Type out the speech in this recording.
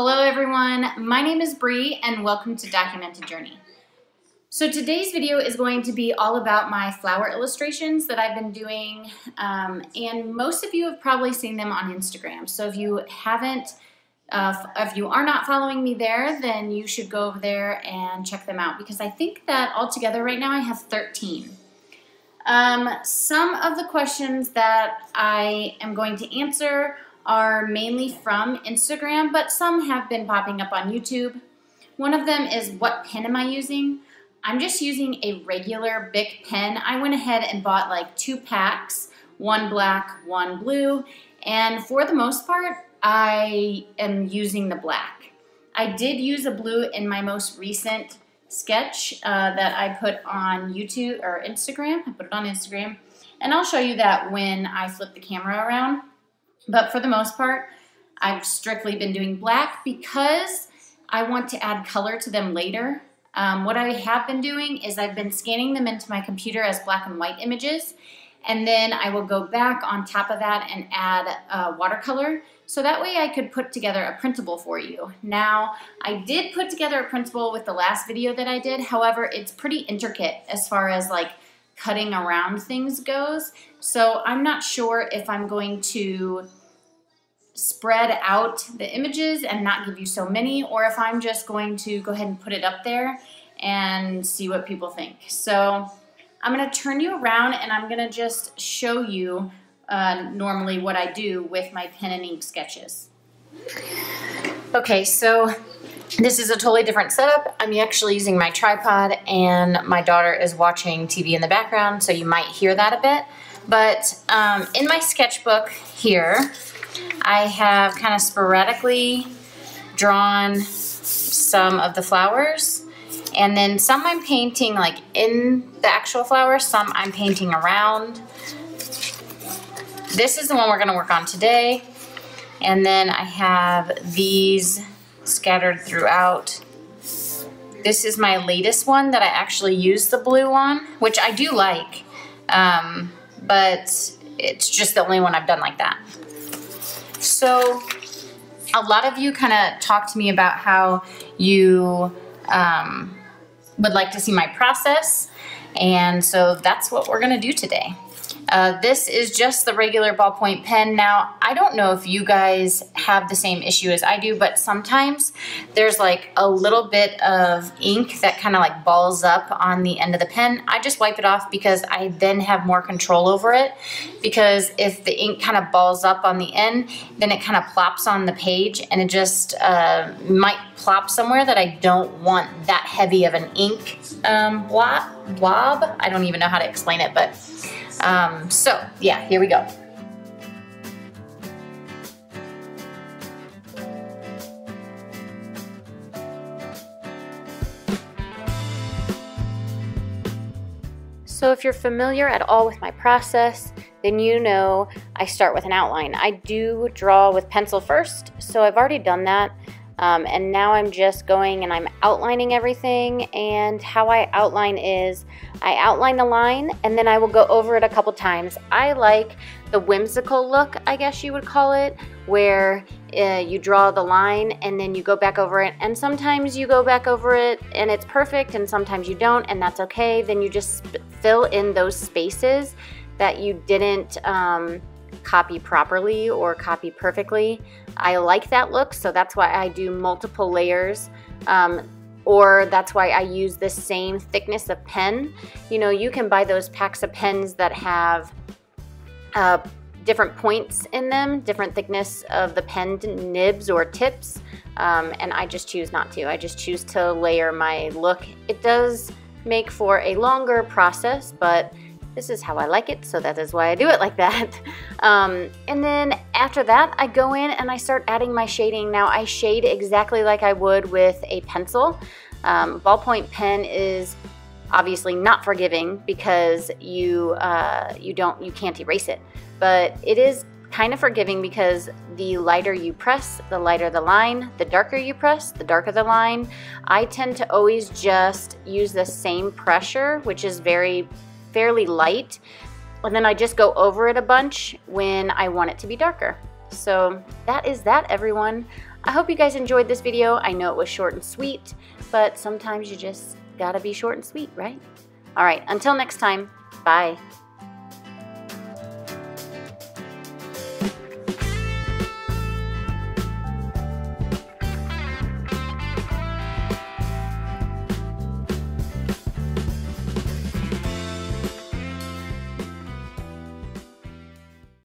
Hello everyone, my name is Bree and welcome to Documented Journey. So today's video is going to be all about my flower illustrations that I've been doing, and most of you have probably seen them on Instagram. So if you haven't, if you are not following me there, then you should go over there and check them out because I think that altogether right now I have 13. Some of the questions that I am going to answer are mainly from Instagram, but some have been popping up on YouTube. One of them is, what pen am I using? I'm just using a regular Bic pen. I went ahead and bought like 2 packs, one black, one blue, and for the most part, I am using the black. I did use a blue in my most recent sketch that I put on YouTube or Instagram. I put it on Instagram, and I'll show you that when I flip the camera around. But for the most part, I've strictly been doing black because I want to add color to them later. What I have been doing is I've been scanning them into my computer as black and white images, and then I will go back on top of that and add watercolor. So that way I could put together a printable for you. Now, I did put together a printable with the last video that I did. However, it's pretty intricate as far as like cutting around things goes. So I'm not sure if I'm going to spread out the images and not give you so many, or if I'm just going to go ahead and put it up there and see what people think. So I'm going to turn you around and I'm going to just show you normally what I do with my pen and ink sketches. Okay, so this is a totally different setup. I'm actually using my tripod and my daughter is watching TV in the background, so you might hear that a bit. But in my sketchbook here, I have kind of sporadically drawn some of the flowers, and then some I'm painting like in the actual flowers, some I'm painting around. This is the one we're going to work on today, and then I have these scattered throughout. This is my latest one that I actually used the blue on, which I do like, but it's just the only one I've done like that. So a lot of you kind of talk to me about how you would like to see my process, and so that's what we're going to do today. This is just the regular ballpoint pen. Now, I don't know if you guys have the same issue as I do, but sometimes there's like a little bit of ink that kind of like balls up on the end of the pen. I just wipe it off because I then have more control over it, because if the ink kind of balls up on the end, then it kind of plops on the page, and it just might plop somewhere that I don't want that heavy of an ink blob. I don't even know how to explain it, but so yeah, here we go. So if you're familiar at all with my process, then you know I start with an outline. I do draw with pencil first, so I've already done that. And now I'm just going and I'm outlining everything, and how I outline is I outline the line and then I will go over it a couple times. I like the whimsical look, I guess you would call it, where you draw the line and then you go back over it, and sometimes you go back over it and it's perfect, and sometimes you don't, and that's okay. Then you just fill in those spaces that you didn't copy properly or copy perfectly. I like that look, so that's why I do multiple layers, or that's why I use the same thickness of pen. You know, you can buy those packs of pens that have different points in them, different thickness of the pen nibs or tips, and I just choose not to. I just choose to layer my look. It does make for a longer process, but this is how I like it, so that is why I do it like that. And then after that, I go in and I start adding my shading. Now, I shade exactly like I would with a pencil. Ballpoint pen is obviously not forgiving because you can't erase it, but it is kind of forgiving because the lighter you press, the lighter the line, the darker you press, the darker the line. I tend to always just use the same pressure, which is fairly light, and then I just go over it a bunch when I want it to be darker. So that is that, everyone. I hope you guys enjoyed this video. I know it was short and sweet, but sometimes you just gotta be short and sweet, right? All right, until next time, bye.